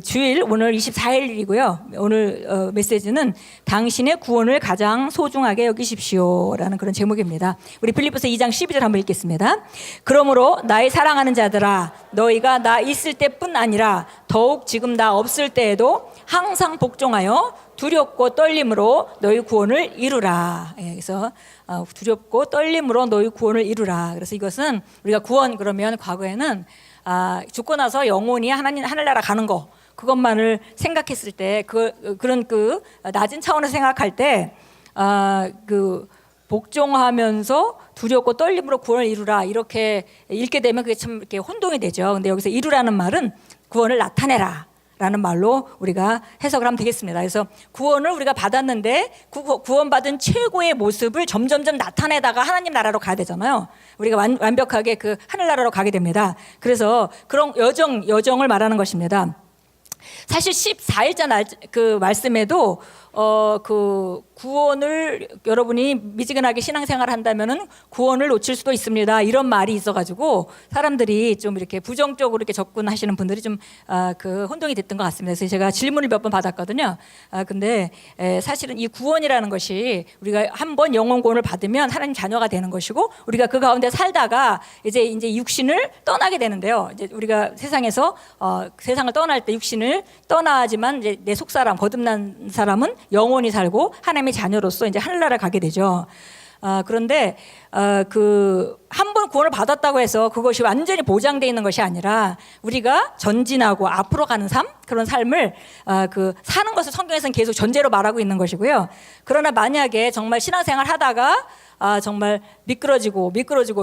주일 오늘 24일이고요. 오늘 메시지는 당신의 구원을 가장 소중하게 여기십시오라는 그런 제목입니다. 우리 빌립보서 2장 12절 한번 읽겠습니다. 그러므로 나의 사랑하는 자들아, 너희가 나 있을 때뿐 아니라 더욱 지금 나 없을 때에도 항상 복종하여 두렵고 떨림으로 너희 구원을 이루라. 그래서 두렵고 떨림으로 너희 구원을 이루라. 그래서 이것은 우리가 구원 그러면 과거에는 죽고 나서 영혼이 하늘나라 가는 거, 그것만을 생각했을 때 그런 낮은 차원에서 생각할 때 복종하면서 두렵고 떨림으로 구원을 이루라 이렇게 읽게 되면 그게 참 이렇게 혼동이 되죠. 근데 여기서 이루라는 말은 구원을 나타내라 라는 말로 우리가 해석을 하면 되겠습니다. 그래서 구원을 우리가 받았는데 구원받은 최고의 모습을 점점점 나타내다가 하나님 나라로 가야 되잖아요. 우리가 완벽하게 그 하늘나라로 가게 됩니다. 그래서 그런 여정을 말하는 것입니다. 사실 14일자 그 말씀에도 그 구원을 여러분이 미지근하게 신앙생활을 한다면은 구원을 놓칠 수도 있습니다. 이런 말이 있어가지고 사람들이 좀 이렇게 부정적으로 이렇게 접근하시는 분들이 좀 그 혼동이 됐던 것 같습니다. 그래서 제가 질문을 몇 번 받았거든요. 근데 사실은 이 구원이라는 것이 우리가 한번 영혼 구원을 받으면 하나님 자녀가 되는 것이고 우리가 그 가운데 살다가 이제 육신을 떠나게 되는데요. 이제 우리가 세상에서 세상을 떠날 때 육신을 떠나지만 이제 내 속사람 거듭난 사람은 영원히 살고 하나님의 자녀로서 이제 하늘나라를 가게 되죠. 그런데 한 번 구원을 받았다고 해서 그것이 완전히 보장되어 있는 것이 아니라 우리가 전진하고 앞으로 가는 삶, 그런 삶을 사는 것을 성경에서는 계속 전제로 말하고 있는 것이고요. 그러나 만약에 정말 신앙생활 하다가 정말 미끄러져서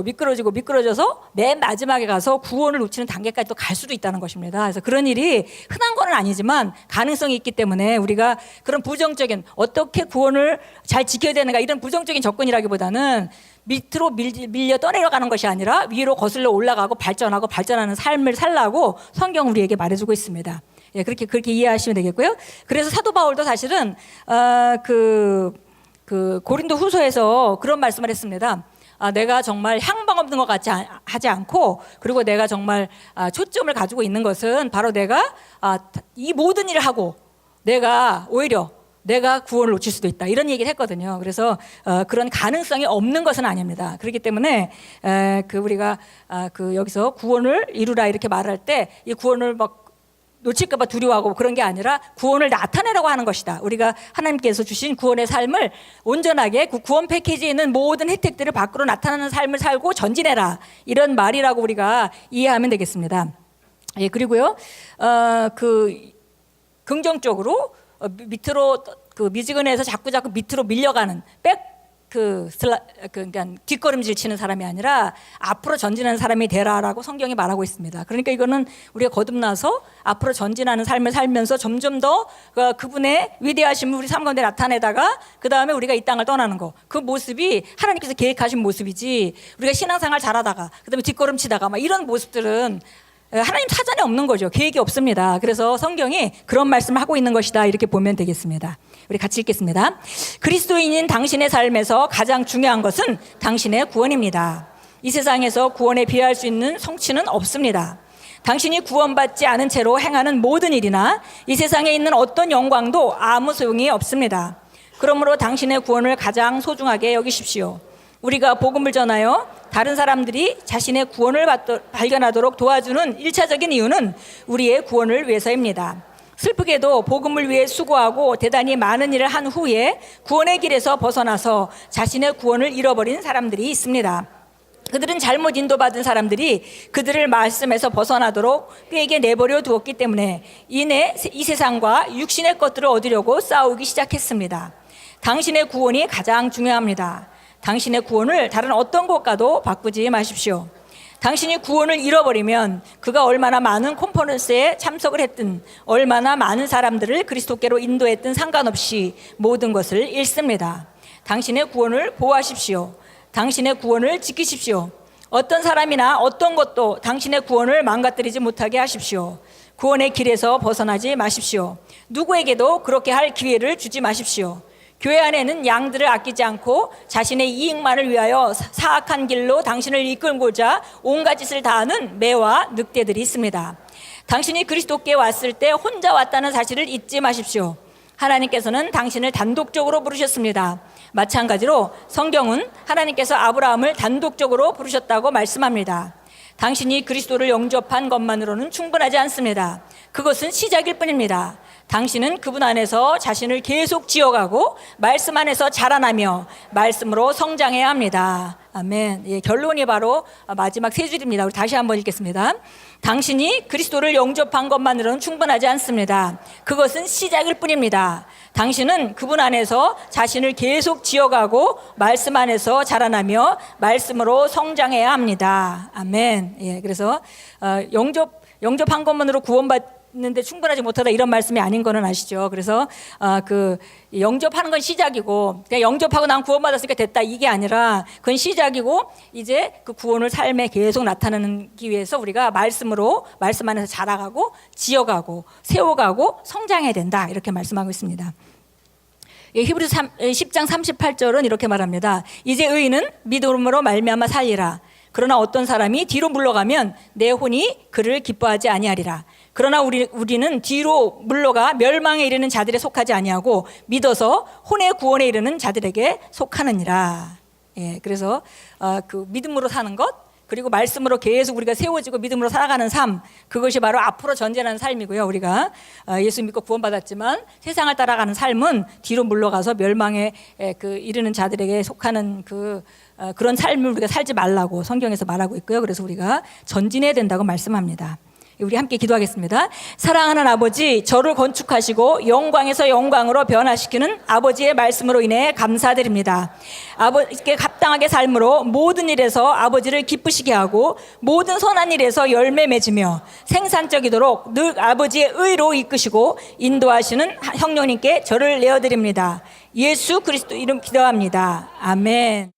맨 마지막에 가서 구원을 놓치는 단계까지 또 갈 수도 있다는 것입니다. 그래서 그런 일이 흔한 건 아니지만 가능성이 있기 때문에 우리가 그런 부정적인 어떻게 구원을 잘 지켜야 되는가 이런 부정적인 접근이라기보다는 밑으로 밀려 떠내려가는 것이 아니라 위로 거슬러 올라가고 발전하는 삶을 살라고 성경 우리에게 말해주고 있습니다. 예, 그렇게 이해하시면 되겠고요. 그래서 사도 바울도 사실은 고린도 후서에서 그런 말씀을 했습니다. 내가 정말 향방 없는 것 같이 하지 않고, 그리고 내가 정말 초점을 가지고 있는 것은 바로 내가 이 모든 일을 하고 오히려 내가 구원을 놓칠 수도 있다 이런 얘기를 했거든요. 그래서 그런 가능성이 없는 것은 아닙니다. 그렇기 때문에 우리가 여기서 구원을 이루라 이렇게 말할 때 이 구원을 막 놓칠까봐 두려워하고 그런 게 아니라 구원을 나타내라고 하는 것이다. 우리가 하나님께서 주신 구원의 삶을 온전하게 그 구원 패키지에 있는 모든 혜택들을 밖으로 나타나는 삶을 살고 전진해라 이런 말이라고 우리가 이해하면 되겠습니다. 예, 그리고요 긍정적으로 밑으로 미지근해서 자꾸 밑으로 밀려가는 그러니까 뒷걸음질 치는 사람이 아니라 앞으로 전진하는 사람이 되라라고 성경이 말하고 있습니다. 그러니까 이거는 우리가 거듭나서 앞으로 전진하는 삶을 살면서 점점 더 그분의 위대하심을 우리 삶 가운데 나타내다가 그 다음에 우리가 이 땅을 떠나는 거, 그 모습이 하나님께서 계획하신 모습이지 우리가 신앙생활 잘하다가 그 다음에 뒷걸음치다가 막 이런 모습들은 하나님 사전에 없는 거죠. 계획이 없습니다. 그래서 성경이 그런 말씀을 하고 있는 것이다 이렇게 보면 되겠습니다. 우리 같이 읽겠습니다. 그리스도인인 당신의 삶에서 가장 중요한 것은 당신의 구원입니다. 이 세상에서 구원에 비할 수 있는 성취는 없습니다. 당신이 구원받지 않은 채로 행하는 모든 일이나 이 세상에 있는 어떤 영광도 아무 소용이 없습니다. 그러므로 당신의 구원을 가장 소중하게 여기십시오. 우리가 복음을 전하여 다른 사람들이 자신의 구원을 발견하도록 도와주는 1차적인 이유는 우리의 구원을 위해서입니다. 슬프게도 복음을 위해 수고하고 대단히 많은 일을 한 후에 구원의 길에서 벗어나서 자신의 구원을 잃어버린 사람들이 있습니다. 그들은 잘못 인도받은 사람들이 그들을 말씀에서 벗어나도록 그에게 내버려 두었기 때문에 이내 이 세상과 육신의 것들을 얻으려고 싸우기 시작했습니다. 당신의 구원이 가장 중요합니다. 당신의 구원을 다른 어떤 것과도 바꾸지 마십시오. 당신이 구원을 잃어버리면 그가 얼마나 많은 컨퍼런스에 참석을 했든 얼마나 많은 사람들을 그리스도께로 인도했든 상관없이 모든 것을 잃습니다. 당신의 구원을 보호하십시오. 당신의 구원을 지키십시오. 어떤 사람이나 어떤 것도 당신의 구원을 망가뜨리지 못하게 하십시오. 구원의 길에서 벗어나지 마십시오. 누구에게도 그렇게 할 기회를 주지 마십시오. 교회 안에는 양들을 아끼지 않고 자신의 이익만을 위하여 사악한 길로 당신을 이끌고자 온갖 짓을 다하는 매와 늑대들이 있습니다. 당신이 그리스도께 왔을 때 혼자 왔다는 사실을 잊지 마십시오. 하나님께서는 당신을 단독적으로 부르셨습니다. 마찬가지로 성경은 하나님께서 아브라함을 단독적으로 부르셨다고 말씀합니다. 당신이 그리스도를 영접한 것만으로는 충분하지 않습니다. 그것은 시작일 뿐입니다. 당신은 그분 안에서 자신을 계속 지어가고 말씀 안에서 자라나며 말씀으로 성장해야 합니다. 아멘. 예, 결론이 바로 마지막 세 줄입니다. 우리 다시 한번 읽겠습니다. 당신이 그리스도를 영접한 것만으로는 충분하지 않습니다. 그것은 시작일 뿐입니다. 당신은 그분 안에서 자신을 계속 지어가고 말씀 안에서 자라나며 말씀으로 성장해야 합니다. 아멘. 예, 그래서 영접한 것만으로 구원받는데 충분하지 못하다 이런 말씀이 아닌 거는 아시죠? 그래서 그 영접하는 건 시작이고 그냥 영접하고 난 구원받았으니까 됐다 이게 아니라 그건 시작이고 이제 그 구원을 삶에 계속 나타내기 위해서 우리가 말씀으로 말씀 안에서 자라가고 지어가고 세워가고 성장해야 된다 이렇게 말씀하고 있습니다. 히브리서 10장 38절은 이렇게 말합니다. 이제 의인은 믿음으로 말미암아 살리라. 그러나 어떤 사람이 뒤로 물러가면 내 혼이 그를 기뻐하지 아니하리라. 그러나 우리는 뒤로 물러가 멸망에 이르는 자들에 속하지 아니하고 믿어서 혼의 구원에 이르는 자들에게 속하느니라. 예, 그래서 그 믿음으로 사는 것 그리고 말씀으로 계속 우리가 세워지고 믿음으로 살아가는 삶 그것이 바로 앞으로 전진하는 삶이고요. 우리가 예수 믿고 구원받았지만 세상을 따라가는 삶은 뒤로 물러가서 멸망에 이르는 자들에게 속하는 그런 삶을 우리가 살지 말라고 성경에서 말하고 있고요. 그래서 우리가 전진해야 된다고 말씀합니다. 우리 함께 기도하겠습니다. 사랑하는 아버지, 저를 건축하시고 영광에서 영광으로 변화시키는 아버지의 말씀으로 인해 감사드립니다. 아버지께 합당하게 삶으로 모든 일에서 아버지를 기쁘시게 하고 모든 선한 일에서 열매 맺으며 생산적이도록 늘 아버지의 의로 이끄시고 인도하시는 성령님께 저를 내어드립니다. 예수 그리스도 이름 기도합니다. 아멘.